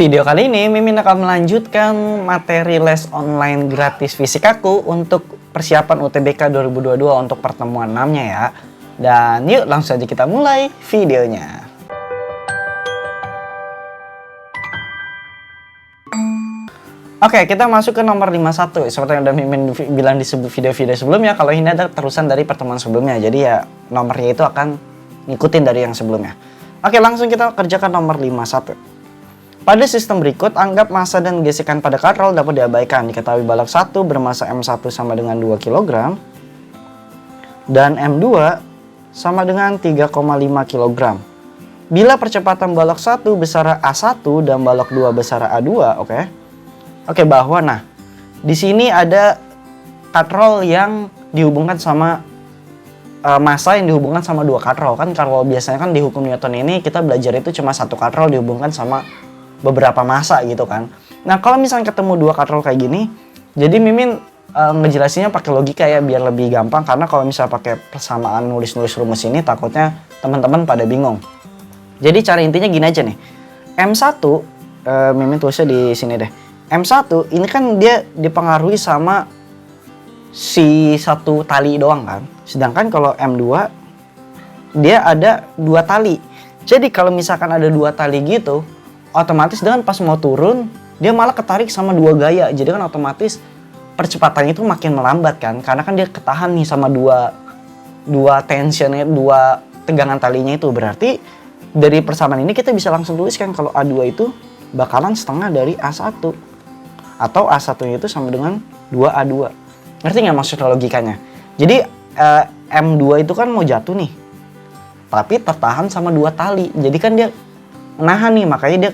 video kali ini Mimin akan melanjutkan materi les online gratis fisik aku untuk persiapan UTBK 2022 untuk pertemuan 6-nya ya. Dan yuk langsung aja kita mulai videonya. Oke, kita masuk ke nomor 51. Seperti yang udah Mimin bilang di video-video sebelumnya, kalau ini ada terusan dari pertemuan sebelumnya. Jadi ya nomornya itu akan ngikutin dari yang sebelumnya. Oke, langsung kita kerjakan nomor 51. Pada sistem berikut, anggap massa dan gesekan pada katrol dapat diabaikan. Diketahui balok 1 bermassa M1 sama dengan 2 kg dan M2 sama dengan 3,5 kg. Bila percepatan balok 1 besar A1 dan balok 2 besar A2, Oke, bahwa nah di sini ada katrol yang dihubungkan sama massa yang dihubungkan sama dua katrol. Kan kalau biasanya kan di hukum Newton ini kita belajar itu cuma satu katrol dihubungkan sama beberapa massa gitu kan. Nah kalau misalnya ketemu dua katrol kayak gini, jadi Mimin ngejelasinnya pakai logika ya biar lebih gampang, karena kalau misalnya pakai persamaan nulis-nulis rumus ini takutnya teman-teman pada bingung. Jadi cara intinya gini aja nih. M1 Mimin tulisnya di sini deh. M1 ini kan dia dipengaruhi sama si satu tali doang kan. Sedangkan kalau M2 dia ada dua tali. Jadi kalau misalkan ada dua tali gitu, otomatis dengan pas mau turun dia malah ketarik sama dua gaya. Jadi kan otomatis percepatannya itu makin melambat kan, karena kan dia ketahan nih sama dua tensionnya, dua tegangan talinya itu. Berarti dari persamaan ini kita bisa langsung tuliskan kalau A2 itu bakalan setengah dari A1, atau A1 itu sama dengan 2A2. Ngerti nggak maksud logikanya? Jadi M2 itu kan mau jatuh nih, tapi tertahan sama dua tali. Jadi kan dia nahan nih, makanya dia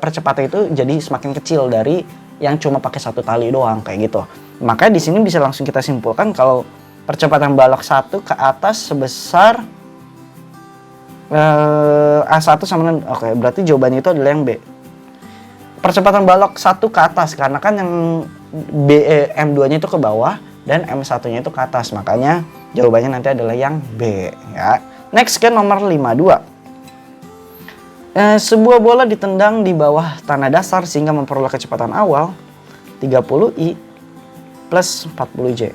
percepatan itu jadi semakin kecil dari yang cuma pakai satu tali doang kayak gitu. Makanya di sini bisa langsung kita simpulkan kalau percepatan balok 1 ke atas sebesar A1 sama dengan, berarti jawabannya itu adalah yang B. Percepatan balok 1 ke atas, karena kan yang M2-nya itu ke bawah dan M1-nya itu ke atas. Makanya jawabannya nanti adalah yang B ya. Next ke nomor 52. Sebuah bola ditendang di bawah tanah dasar sehingga memperoleh kecepatan awal 30I plus 40J.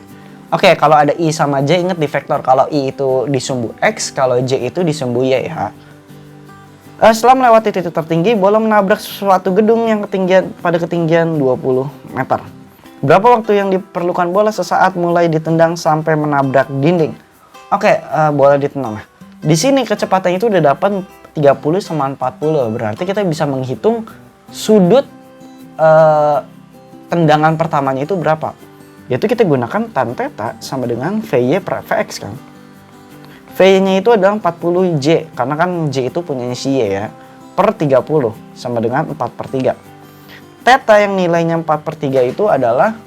Oke, kalau ada I sama J ingat di vektor. Kalau I itu disumbu X, kalau J itu disumbu Y ya. Setelah melewati titik tertinggi, bola menabrak suatu gedung yang pada ketinggian 20 meter. Berapa waktu yang diperlukan bola sesaat mulai ditendang sampai menabrak dinding? Bola ditendang. Nah, di sini kecepatannya itu udah dapat 30 sama 40. Berarti kita bisa menghitung sudut tendangan pertamanya itu berapa. Yaitu kita gunakan tan theta sama dengan VY per VX kan. V-nya itu adalah 40J, karena kan J itu punyanya si Y ya, per 30 sama dengan 4 per 3. Theta yang nilainya 4 per 3 itu adalah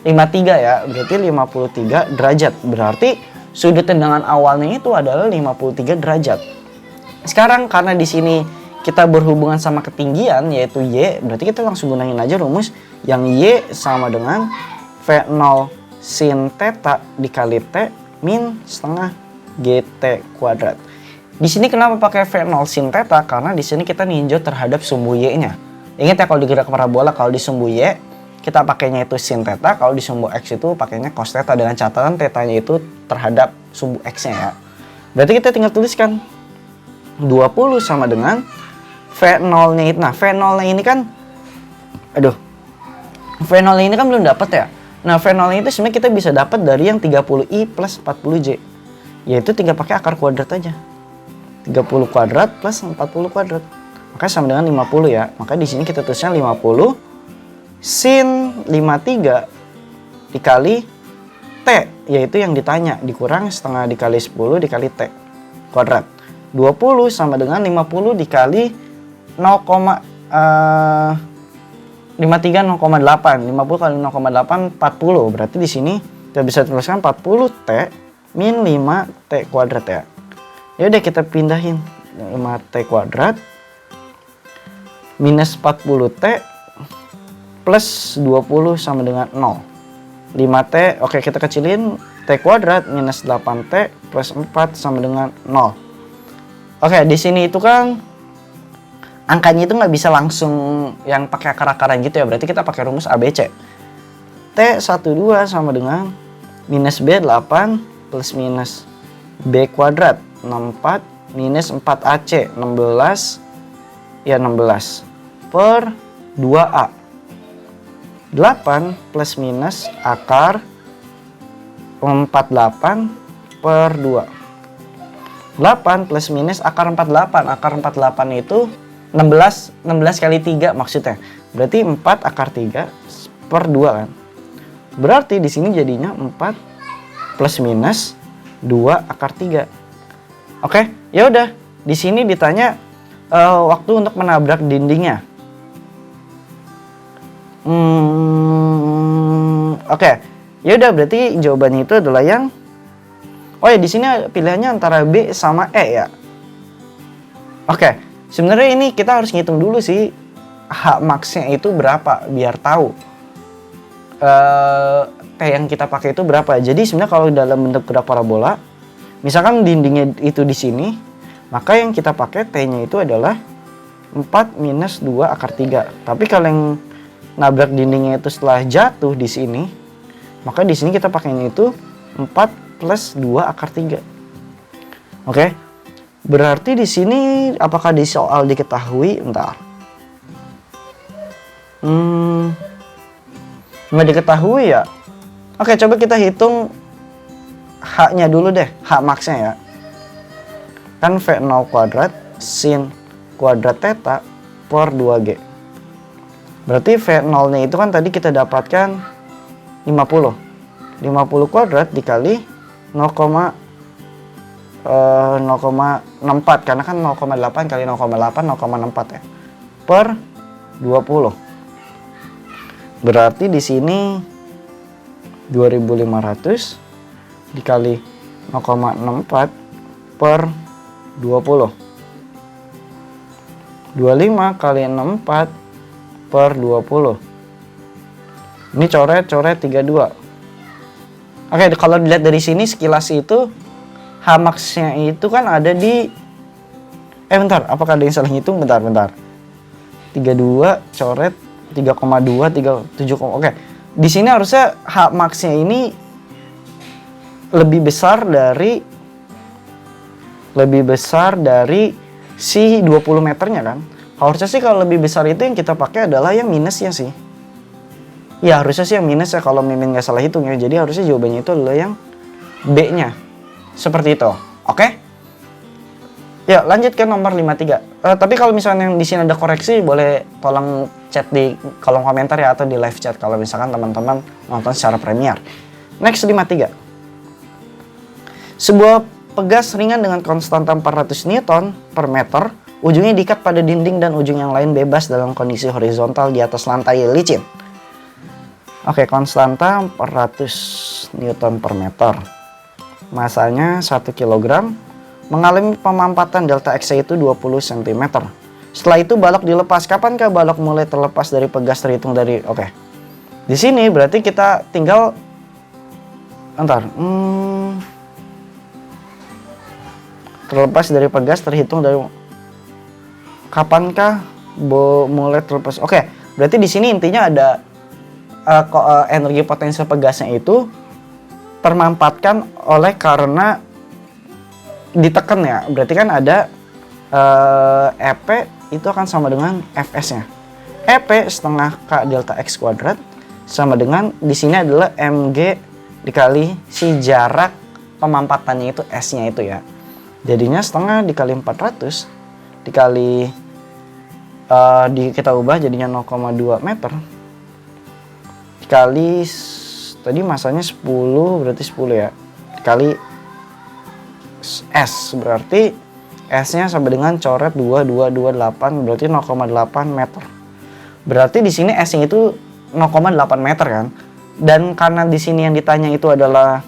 53 ya, berarti 53 derajat. Berarti sudut tendangan awalnya itu adalah 53 derajat. Sekarang karena di sini kita berhubungan sama ketinggian yaitu Y, berarti kita langsung gunain aja rumus yang Y sama dengan V0 sin theta dikali T min setengah GT kuadrat. Di sini kenapa pakai V0 sin theta? Karena di sini kita ninjau terhadap sumbu Y-nya. Ingat ya, kalau di gerak parabola kalau di sumbu Y kita pakainya itu sin theta, kalau di sumbu X itu pakainya cos theta, dengan catatan theta-nya itu terhadap sumbu X-nya ya. Berarti kita tinggal tuliskan 20 sama dengan V0-nya itu. Nah, V0-nya ini kan V0-nya ini kan belum dapat ya. Nah, V0-nya itu sebenarnya kita bisa dapat dari yang 30I plus 40J. Yaitu tinggal pakai akar kuadrat aja. 30 kuadrat plus 40 kuadrat. Maka sama dengan 50 ya. Maka di sini kita tulisnya 50 sin 53 dikali T, yaitu yang ditanya, dikurang setengah dikali 10 dikali T kuadrat. 20 sama dengan 50 dikali 53 0,8. 50 kali 0,8 40. Berarti di sini kita bisa tuliskan 40 T min 5 T kuadrat ya. Yaudah kita pindahin 5 T kuadrat minus 40 T plus 20 sama dengan 0. 5 T, kita kecilin, T kuadrat minus 8 T plus 4 sama dengan 0. Di sini itu kan angkanya itu nggak bisa langsung yang pakai akar-akaran gitu ya. Berarti kita pakai rumus ABC. T12 sama dengan minus B8 plus minus B kuadrat 64 minus 4AC 16 ya 16 per 2A. 8 plus minus akar 48 per 2. 8 plus minus akar 48. Akar 48 itu 16 kali 3 maksudnya. Berarti 4 akar 3 per 2 kan. Berarti di sini jadinya 4 plus minus 2 akar 3. Oke, ya udah. Di sini ditanya waktu untuk menabrak dindingnya. Oke. Ya udah, berarti jawabannya itu adalah yang oh ya, di sini pilihannya antara B sama E ya. Oke. Sebenarnya ini kita harus ngitung dulu sih H max-nya itu berapa biar tahu T yang kita pakai itu berapa. Jadi sebenarnya kalau dalam bentuk gerak parabola, misalkan dindingnya itu di sini, maka yang kita pakai T-nya itu adalah 4 minus 2 akar 3. Tapi kalau yang nabrak dindingnya itu setelah jatuh di sini, maka di sini kita pakainya itu 4 plus 2 akar 3. Oke. Berarti di sini apakah di soal diketahui? Bentar. Nggak diketahui ya. Oke, coba kita hitung H-nya dulu deh. H max-nya ya. Kan V0 kuadrat sin kuadrat theta per 2G. Berarti V0-nya itu kan tadi kita dapatkan 50. 50 kuadrat dikali 0,64 karena kan 0,8 kali 0,8 0,64 ya per 20. Berarti di sini 2500 dikali 0,64 per 20. 25 kali 64 per 20. Ini coret 32. Oke, kalau dilihat dari sini sekilas itu H max-nya itu kan ada di bentar, apakah ada yang salah ngitung? Bentar. 32 coret 3,2 37. Oke. Di sini harusnya H max-nya ini lebih besar dari si 20 meternya kan. Harusnya sih kalau lebih besar itu yang kita pakai adalah yang minusnya sih. Ya harusnya sih yang minus ya kalau Mimin nggak salah hitung ya. Jadi harusnya jawabannya itu adalah yang B-nya. Seperti itu. Oke? Ya, lanjut ke nomor 53. Tapi kalau misalnya yang di sini ada koreksi, boleh tolong chat di kolom komentar ya atau di live chat kalau misalkan teman-teman nonton secara Premiere. Next 53. Sebuah pegas ringan dengan konstanta 400 Newton per meter, ujungnya diikat pada dinding dan ujung yang lain bebas dalam kondisi horizontal di atas lantai licin. Oke, konstanta 400 Newton per meter. Masanya 1 kg, mengalami pemampatan delta X itu 20 cm. Setelah itu balok dilepas. Kapankah balok mulai terlepas dari pegas terhitung dari... Oke. Di sini berarti kita tinggal... Terlepas dari pegas terhitung dari... Kapankah mulai terlepas? Oke. Berarti di sini intinya ada energi potensial pegasnya itu termampatkan oleh karena ditekan ya. Berarti kan ada EP itu akan sama dengan Fs-nya. EP setengah K delta X kuadrat sama dengan di sini adalah mg dikali si jarak pemampatannya itu S-nya itu ya. Jadinya setengah dikali 400 dikali kita ubah jadinya 0,2 meter dikali tadi masanya 10 berarti 10 ya dikali S berarti S-nya sama dengan coret 2228 berarti 0,8 meter. Berarti di sini S-nya itu 0,8 meter kan. Dan karena di sini yang ditanya itu adalah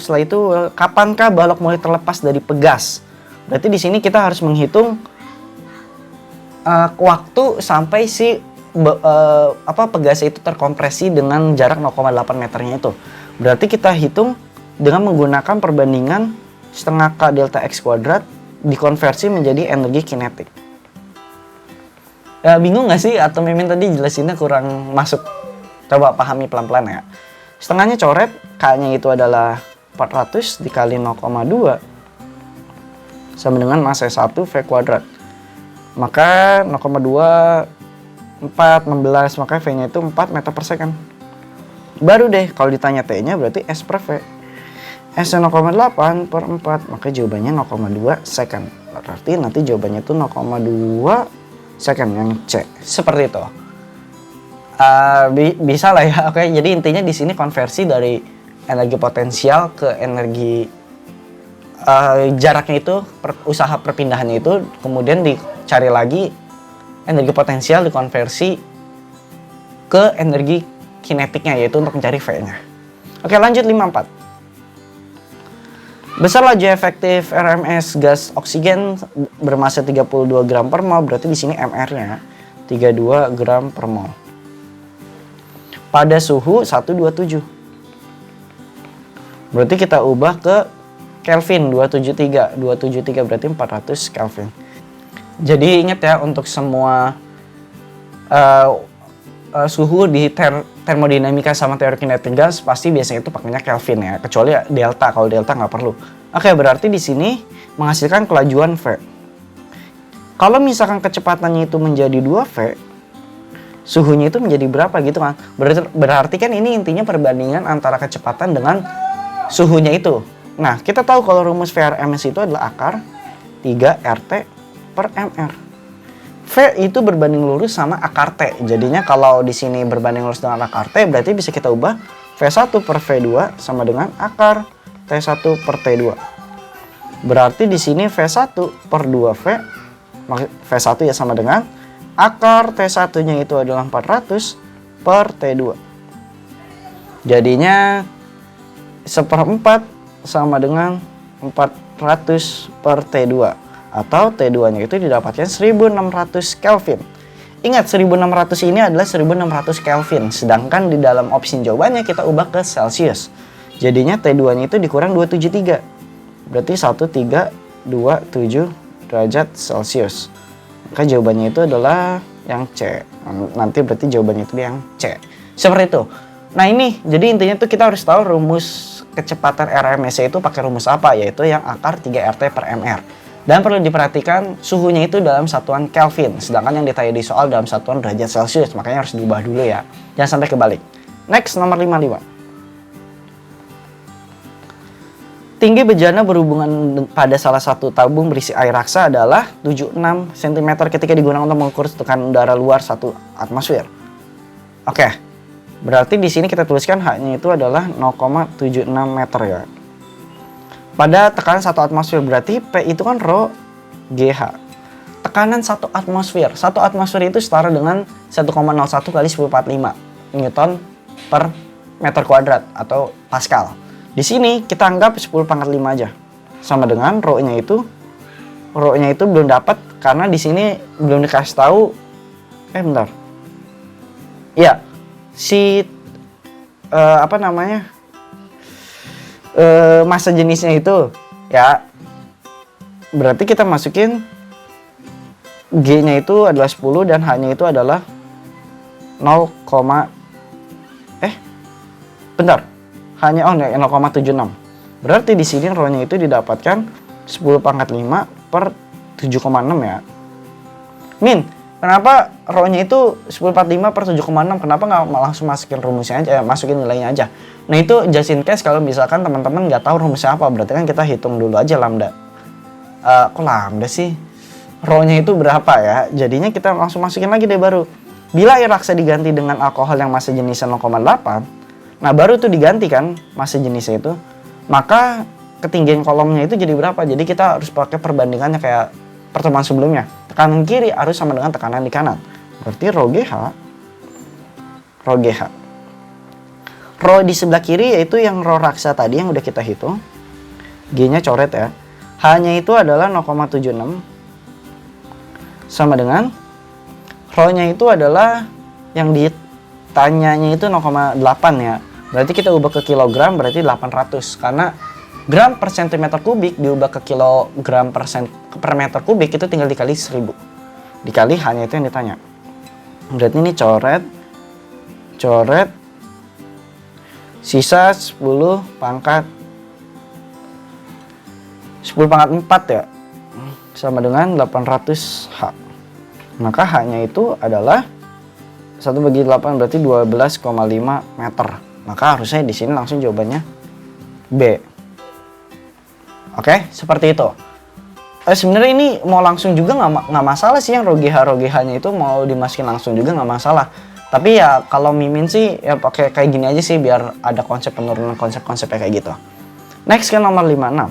setelah itu kapankah balok mulai terlepas dari pegas. Berarti di sini kita harus menghitung waktu sampai si pegasnya itu terkompresi dengan jarak 0,8 meternya itu. Berarti kita hitung dengan menggunakan perbandingan setengah K delta X kuadrat dikonversi menjadi energi kinetik. Ya, bingung nggak sih? Atau Mimin tadi jelasinnya kurang masuk? Coba pahami pelan-pelan ya. Setengahnya coret, K-nya itu adalah 400 dikali 0,2 sama dengan massa 1 V kuadrat. Maka 0,2 4, 16, maka V-nya itu 4 meter per second. Baru deh kalau ditanya T-nya berarti S per V. S-nya 0,8 per 4, maka jawabannya 0,2 second. Berarti nanti jawabannya itu 0,2 second yang C. Seperti itu. Bisa lah ya. Oke, jadi intinya di sini konversi dari energi potensial ke energi jaraknya itu, usaha perpindahannya itu, kemudian dicari lagi energi potensial dikonversi ke energi kinetiknya, yaitu untuk mencari V-nya. Oke, lanjut 54. Besar laju efektif RMS gas oksigen bermassa 32 gram per mol, berarti di sini MR-nya 32 gram per mol. Pada suhu 127. Berarti kita ubah ke Kelvin 273. 273 berarti 400 Kelvin. Jadi ingat ya, untuk semua suhu di termodinamika sama teori kinetik gas pasti biasanya itu pakainya Kelvin ya, kecuali delta. Kalau delta nggak perlu. Oke, berarti di sini menghasilkan kelajuan V. Kalau misalkan kecepatannya itu menjadi 2V, suhunya itu menjadi berapa gitu kan? Berarti kan ini intinya perbandingan antara kecepatan dengan suhunya itu. Nah, kita tahu kalau rumus VRMS itu adalah akar 3 RT per MR. V itu berbanding lurus sama akar T. Jadinya kalau di sini berbanding lurus dengan akar T, berarti bisa kita ubah V1 per V2 sama dengan akar T1 per T2. Berarti di sini V1 per 2V, V1 ya sama dengan akar T1-nya itu adalah 400 per T2. Jadinya 1/4 sama dengan 400 per T2. Atau T2-nya itu didapatkan 1600 Kelvin. Ingat, 1600 ini adalah 1600 Kelvin. Sedangkan di dalam opsi jawabannya kita ubah ke Celsius. Jadinya T2-nya itu dikurang 273. Berarti 1327 derajat Celsius. Maka jawabannya itu adalah yang C. Nanti berarti jawabannya itu yang C. Seperti itu. Nah ini, jadi intinya tuh kita harus tahu rumus kecepatan RMS itu pakai rumus apa, yaitu yang akar 3 RT per MR. Dan perlu diperhatikan suhunya itu dalam satuan Kelvin, sedangkan yang ditanya di soal dalam satuan derajat Celsius, makanya harus diubah dulu ya. Jangan sampai kebalik. Next, nomor 55. Tinggi bejana berhubungan pada salah satu tabung berisi air raksa adalah 76 cm ketika digunakan untuk mengukur tekanan udara luar 1 atmosfer. Oke, berarti di sini kita tuliskan H-nya itu adalah 0,76 meter ya. Pada tekanan 1 atmosfer, berarti P itu kan rho GH. Tekanan 1 atmosfer. 1 atmosfer itu setara dengan 1,01 kali 10⁴ Newton per meter kuadrat atau Pascal. Di sini kita anggap 10⁵ aja. Sama dengan rho-nya itu belum dapat karena di sini belum dikasih tahu. Bentar. Iya. Massa jenisnya itu ya, berarti kita masukin G-nya itu adalah 10 dan H-nya itu adalah 0, H-nya 0,76. Berarti di sini rho-nya itu didapatkan 10⁵ per 7,6 ya. Min, kenapa rho-nya itu 10⁵ per 7,6? Kenapa nggak langsung masukin rumusnya aja, masukin nilainya aja? Nah itu just in case kalau misalkan teman-teman nggak tahu rumusnya apa, berarti kan kita hitung dulu aja lambda. Kok lambda sih? Rho-nya itu berapa ya? Jadinya kita langsung masukin lagi deh baru. Bila air raksa diganti dengan alkohol yang massa jenisnya 0,8, nah baru tuh diganti kan massa jenisnya itu, maka ketinggian kolomnya itu jadi berapa? Jadi kita harus pakai perbandingannya kayak pertemuan sebelumnya. Tekanan kiri harus sama dengan tekanan di kanan. Berarti rho GH. Rho di sebelah kiri yaitu yang rho raksa tadi yang udah kita hitung. G-nya coret ya. H-nya itu adalah 0,76 sama dengan rho-nya itu adalah yang ditanyanya itu 0,8 ya. Berarti kita ubah ke kilogram berarti 800 karena gram per sentimeter kubik diubah ke kilogram per meter kubik itu tinggal dikali 1000. Dikali hanya itu yang ditanya. Berarti ini coret sisa 10 pangkat 4 ya, sama dengan 800H. Maka H-nya itu adalah 1/8 berarti 12,5 meter. Maka harusnya di sini langsung jawabannya B. Oke, seperti itu. Sebenarnya ini mau langsung juga nggak masalah sih, yang rogeha-rogehanya itu mau dimasukin langsung juga nggak masalah. Tapi ya kalau mimin sih ya pakai kayak gini aja sih biar ada konsep penurunan konsep-konsepnya kayak gitu. Next ke nomor 56.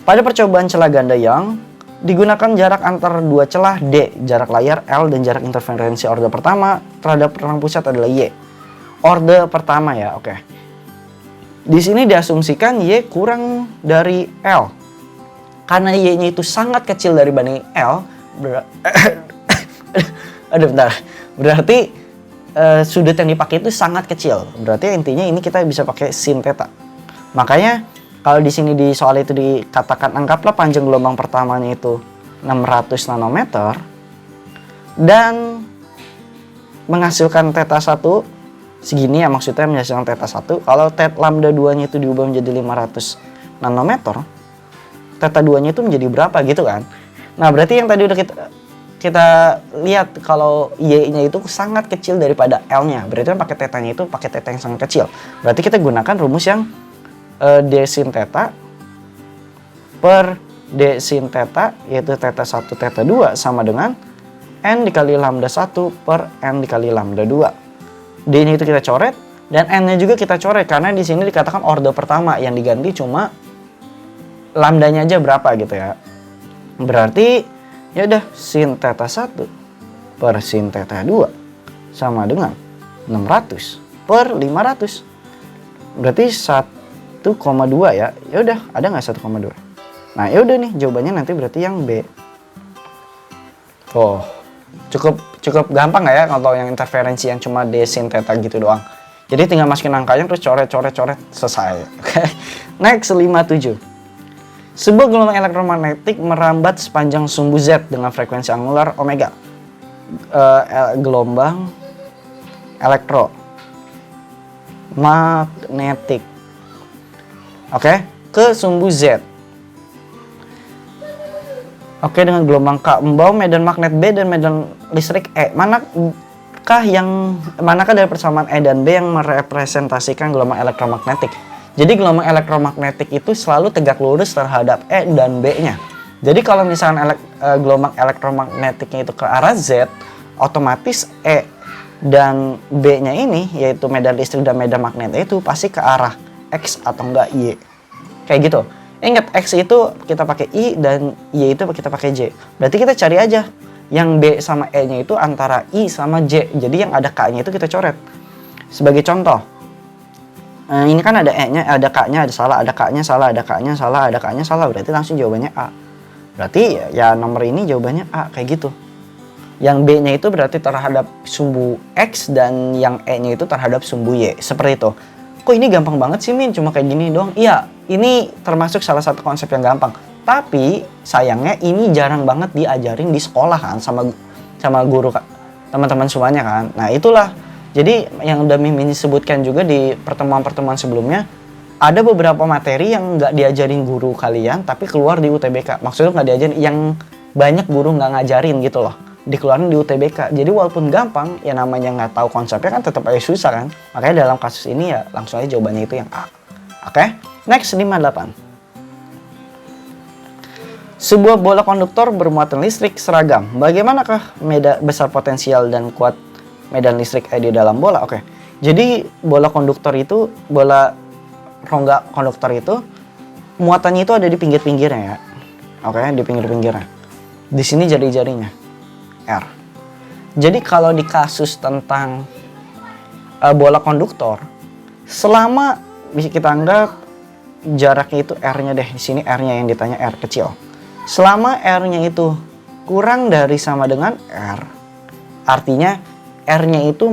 Pada percobaan celah ganda yang digunakan jarak antar dua celah D, jarak layar L, dan jarak interferensi orde pertama terhadap rentang pusat adalah Y. Orde pertama ya, oke. Di sini diasumsikan Y kurang dari L. Karena Y-nya itu sangat kecil dibanding L, bentar. Berarti sudut yang dipakai itu sangat kecil. Berarti intinya ini kita bisa pakai sin theta. Makanya kalau di sini di soal itu dikatakan anggaplah panjang gelombang pertamanya itu 600 nanometer dan menghasilkan theta 1 segini ya, maksudnya menghasilkan theta 1. Kalau lambda 2-nya itu diubah menjadi 500 nanometer, theta 2-nya itu menjadi berapa gitu kan. Nah, berarti yang tadi udah kita lihat kalau Y-nya itu sangat kecil daripada L-nya. Berarti kan pakai theta-nya itu pakai theta yang sangat kecil. Berarti kita gunakan rumus yang D sin theta per D sin theta, yaitu theta 1 theta 2 sama dengan N dikali lambda 1 per N dikali lambda 2. D-nya itu kita coret dan N-nya juga kita coret karena di sini dikatakan orde pertama, yang diganti cuma lambdanya aja berapa gitu ya. Berarti ya udah sin theta 1 per sin theta 2 sama dengan 600 per 500. Berarti 1,2 ya. Ya udah, ada nggak 1,2? Nah, ya udah nih jawabannya nanti berarti yang B. Oh, cukup gampang nggak ya kalau yang interferensi yang cuma D sin theta gitu doang. Jadi tinggal masukin angkanya terus coret selesai. Oke. Next 57. Sebuah gelombang elektromagnetik merambat sepanjang sumbu Z dengan frekuensi angular omega. Gelombang elektromagnetik. Oke, ke sumbu Z. Oke, dengan gelombang K membawa medan magnet B dan medan listrik E. Manakah dari persamaan E dan B yang merepresentasikan gelombang elektromagnetik? Jadi gelombang elektromagnetik itu selalu tegak lurus terhadap E dan B-nya. Jadi kalau misalnya gelombang elektromagnetiknya itu ke arah Z, otomatis E dan B-nya ini, yaitu medan listrik dan medan magnetnya itu pasti ke arah X atau enggak Y. Kayak gitu. Ingat, X itu kita pakai I dan Y itu kita pakai J. Berarti kita cari aja yang B sama E-nya itu antara I sama J. Jadi yang ada K-nya itu kita coret. Sebagai contoh, ini kan ada E-nya, ada K-nya, ada salah, ada K-nya salah, ada K-nya salah, ada K-nya salah. Berarti langsung jawabannya A. Berarti ya nomor ini jawabannya A, kayak gitu. Yang B-nya itu berarti terhadap sumbu X dan yang E-nya itu terhadap sumbu Y. Seperti itu. Kok ini gampang banget sih, Min? Cuma kayak gini doang. Iya, ini termasuk salah satu konsep yang gampang. Tapi sayangnya ini jarang banget diajarin di sekolah kan sama guru teman-teman semuanya kan. Nah, itulah. Jadi yang udah Mimin sebutkan juga di pertemuan-pertemuan sebelumnya, ada beberapa materi yang nggak diajarin guru kalian tapi keluar di UTBK. Maksudnya nggak diajarin, yang banyak guru nggak ngajarin gitu loh, dikeluarin di UTBK. Jadi walaupun gampang, ya namanya nggak tahu konsepnya kan tetap aja susah kan. Makanya dalam kasus ini ya langsung aja jawabannya itu yang A. Oke, next 58. Sebuah bola konduktor bermuatan listrik seragam. Bagaimanakah besar potensial dan kuat medan listrik E di dalam bola? Oke. Jadi bola rongga konduktor itu muatannya itu ada di pinggir-pinggirnya ya. Oke, di pinggir-pinggirnya. Di sini jari-jarinya R. Jadi kalau di kasus tentang bola konduktor, selama bisa kita anggap jaraknya itu R-nya deh. Di sini R-nya yang ditanya R kecil. Selama R-nya itu kurang dari sama dengan R, artinya R-nya itu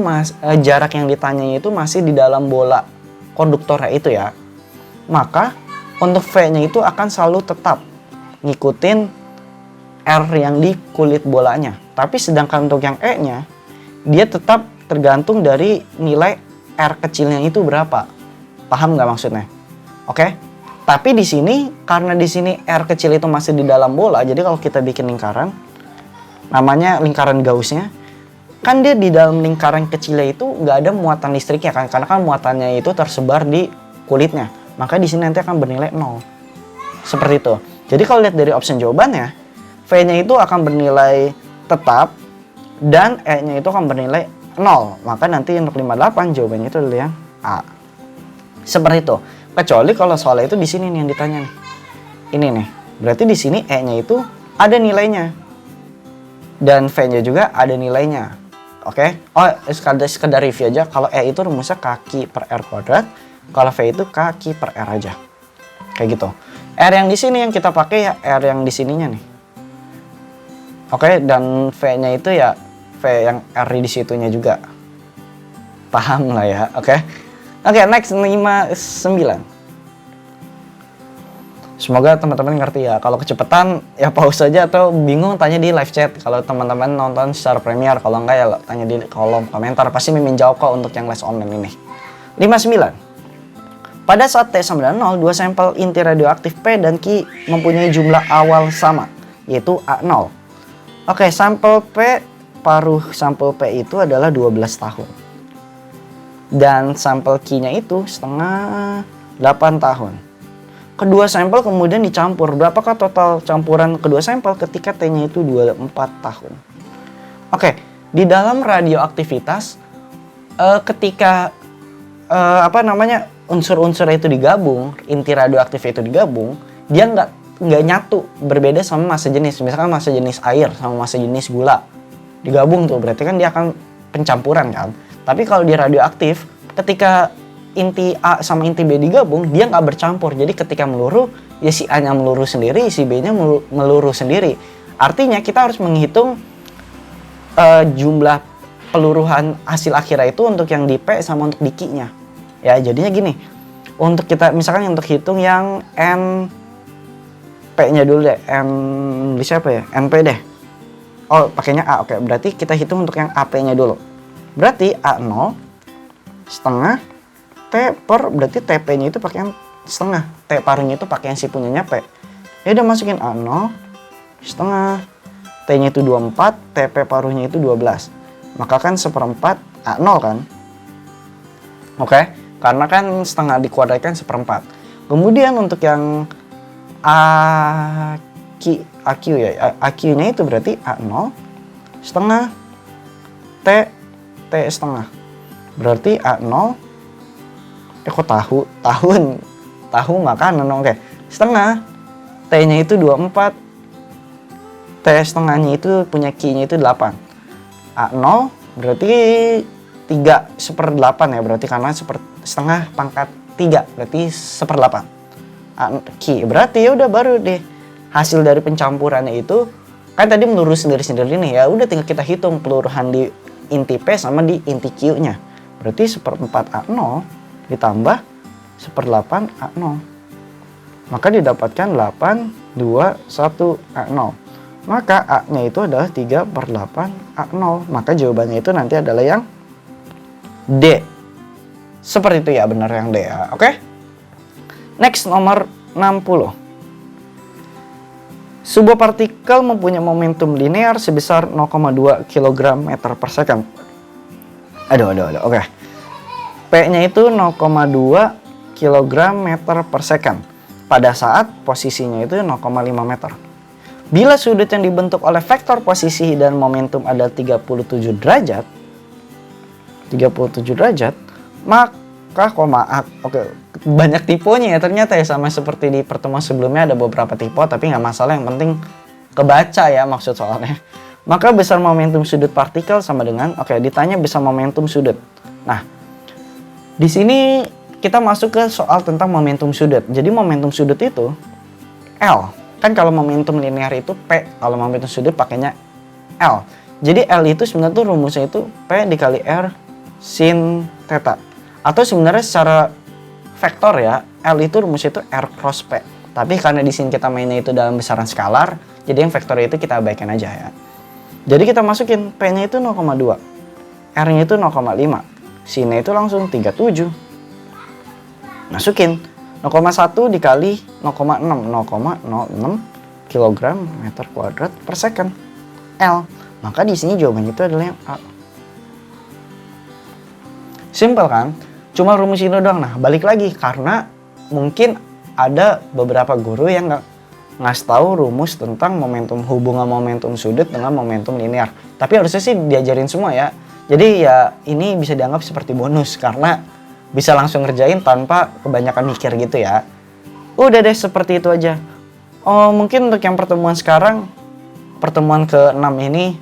jarak yang ditanya itu masih di dalam bola konduktornya itu ya. maka untuk V-nya itu akan selalu tetap ngikutin R yang di kulit bolanya. Tapi sedangkan untuk yang E-nya, dia tetap tergantung dari nilai R kecilnya itu berapa. Paham nggak maksudnya? Oke? Tapi di sini, karena di sini R kecil itu masih di dalam bola, jadi kalau kita bikin lingkaran, namanya lingkaran Gauss-nya, kan dia di dalam lingkaran kecilnya itu nggak ada muatan listriknya kan, karena kan muatannya itu tersebar di kulitnya. Maka di sini nanti akan bernilai 0. Seperti itu. Jadi kalau lihat dari option jawabannya, V-nya itu akan bernilai tetap dan E-nya itu akan bernilai 0. Maka nanti untuk 58 jawabannya itu adalah yang A. Seperti itu. Kecuali kalau soalnya itu di sini nih yang ditanya nih. Ini nih. Berarti di sini E-nya itu ada nilainya. Dan V-nya juga ada nilainya. Oke? Oh, sekedar review aja. Kalau E itu rumusnya kaki per R kuadrat. Kalau V itu kaki per R aja. Kayak gitu. R yang di sini yang kita pakai ya R yang di sininya nih. Oke, dan V-nya itu ya V yang R di situnya juga. Paham lah ya, oke? Oke, next 59. Semoga teman-teman ngerti ya. Kalau kecepatan ya pause aja atau bingung tanya di live chat. Kalau teman-teman nonton secara Premiere, kalau enggak ya tanya di kolom komentar. Pasti Mimin jawab kok untuk yang les online ini. 59. Pada saat T sama dengan 0, dua sampel inti radioaktif P dan Q mempunyai jumlah awal sama, yaitu A0. Oke, sampel P, paruh sampel P itu adalah 12 tahun. Dan sampel Q-nya itu setengah 8 tahun. Kedua sampel kemudian dicampur. Berapakah total campuran kedua sampel ketika T-nya itu 24 tahun? Oke, di dalam radioaktivitas, ketika unsur-unsur itu digabung, inti radioaktif itu digabung, dia nggak nyatu, berbeda sama massa jenis. Misalkan massa jenis air sama massa jenis gula digabung tuh, berarti kan dia akan pencampuran kan. Tapi kalau di radioaktif, ketika inti A sama inti B digabung, dia nggak bercampur. Jadi ketika meluruh, ya si A-nya meluruh sendiri, si B-nya meluruh sendiri. Artinya kita harus menghitung jumlah peluruhan hasil akhirnya itu untuk yang di P sama untuk di Q-nya. Ya, jadinya gini. Untuk kita misalkan untuk hitung yang N P-nya dulu deh. N di siapa ya? NP deh. Oh, pakainya A. Oke, berarti kita hitung untuk yang AP-nya dulu. Berarti A0 setengah T per, berarti TP-nya itu pakai yang setengah. T paruhnya itu pakai yang si punyanya P. Ya udah masukin A0 setengah. T-nya itu 24, TP paruhnya itu 12. Maka kan seperempat A0 kan? Oke. Karena kan setengah dikuadratkan seperempat. Kemudian untuk yang AQ ya, AQ-nya itu berarti A0 setengah T setengah. Berarti A0, kok tahu makanan, oke. Setengah, T-nya itu 24, T setengahnya itu punya Q-nya itu 8. A0 berarti 3/8 ya, berarti karena setengah pangkat 3 berarti 1/8. Q berarti ya udah baru deh hasil dari pencampurannya itu kan tadi meluruh sendiri-sendiri nih, ya udah tinggal kita hitung peluruhan di inti P sama di inti Q-nya. Berarti 1/4 A0 ditambah 1/8 A0. Maka didapatkan 8, 2, 1 A0. Maka A-nya itu adalah 3/8 A0. Maka jawabannya itu nanti adalah yang D. Seperti itu ya, benar yang D ya. Oke? Next, nomor 60. Sebuah partikel mempunyai momentum linear sebesar 0,2 kg meter per second. Aduh. Oke. P-nya itu 0,2 kg meter per second. Pada saat posisinya itu 0,5 meter. Bila sudut yang dibentuk oleh vektor posisi dan momentum adalah 37 derajat, maka banyak tipenya ya ternyata ya, sama seperti di pertemuan sebelumnya ada beberapa tipe, tapi nggak masalah, yang penting kebaca ya maksud soalnya. Maka besar momentum sudut partikel sama dengan, ditanya besar momentum sudut. Nah, di sini kita masuk ke soal tentang momentum sudut. Jadi momentum sudut itu L. Kan kalau momentum linear itu P, kalau momentum sudut pakainya L. Jadi L itu sebenarnya tuh rumusnya itu P dikali R sin theta. Atau sebenarnya secara vektor ya, L itu rumusnya itu R cross P. Tapi karena di sini kita mainnya itu dalam besaran skalar, jadi yang vektor itu kita abaikan aja ya. Jadi kita masukin P-nya itu 0,2, R-nya itu 0,5, sin-nya itu langsung 37. Masukin 0,1 dikali 0,6, 0,06 kg meter kuadrat per second L. Maka di sini jawabannya itu adalah yang A. Simple kan? Cuma rumus ini doang. Nah, balik lagi karena mungkin ada beberapa guru yang ngasih tahu rumus tentang momentum, hubungan momentum sudut dengan momentum linear. Tapi harusnya sih diajarin semua ya. Jadi ya ini bisa dianggap seperti bonus karena bisa langsung ngerjain tanpa kebanyakan mikir gitu ya. Udah deh seperti itu aja. Oh, mungkin untuk yang pertemuan sekarang, pertemuan ke-6 ini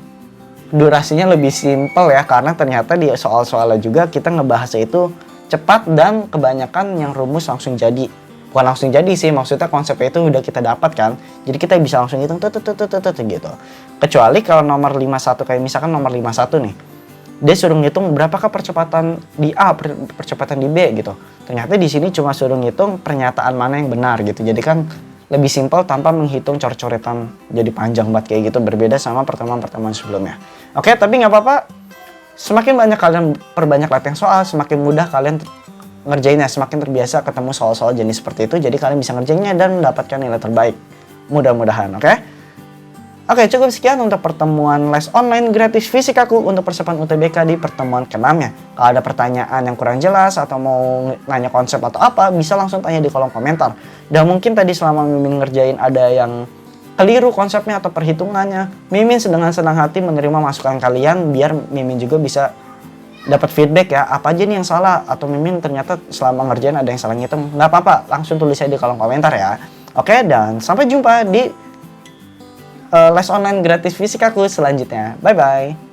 durasinya lebih simpel ya karena ternyata di soal-soalnya juga kita ngebahasnya itu cepat dan kebanyakan yang rumus langsung jadi. Bukan langsung jadi sih, maksudnya konsepnya itu udah kita dapat kan. Jadi kita bisa langsung hitung gitu. Kecuali kalau nomor 51 kayak misalkan nomor 51 nih. Dia suruh ngitung berapakah percepatan di A, percepatan di B gitu. Ternyata di sini cuma suruh ngitung pernyataan mana yang benar gitu. Jadi kan lebih simpel tanpa menghitung coret-coretan jadi panjang banget kayak gitu, berbeda sama pertemuan-pertemuan sebelumnya. Oke, tapi nggak apa-apa. Semakin banyak kalian perbanyak latihan soal, semakin mudah kalian ngerjainnya, semakin terbiasa ketemu soal-soal jenis seperti itu, jadi kalian bisa ngerjainnya dan mendapatkan nilai terbaik. Mudah-mudahan, oke? Oke, cukup sekian untuk pertemuan les online gratis fisikaku untuk persiapan UTBK di pertemuan ke-6 ya. Kalau ada pertanyaan yang kurang jelas atau mau nanya konsep atau apa, bisa langsung tanya di kolom komentar. Dan mungkin tadi selama Mimin ngerjain ada yang keliru konsepnya atau perhitungannya, Mimin dengan senang hati menerima masukan kalian biar Mimin juga bisa dapat feedback ya, apa aja nih yang salah atau Mimin ternyata selama ngerjain ada yang salah ngitung. Nggak apa-apa, langsung tulis aja di kolom komentar ya. Oke, dan sampai jumpa di les online gratis fisikaku selanjutnya. Bye-bye.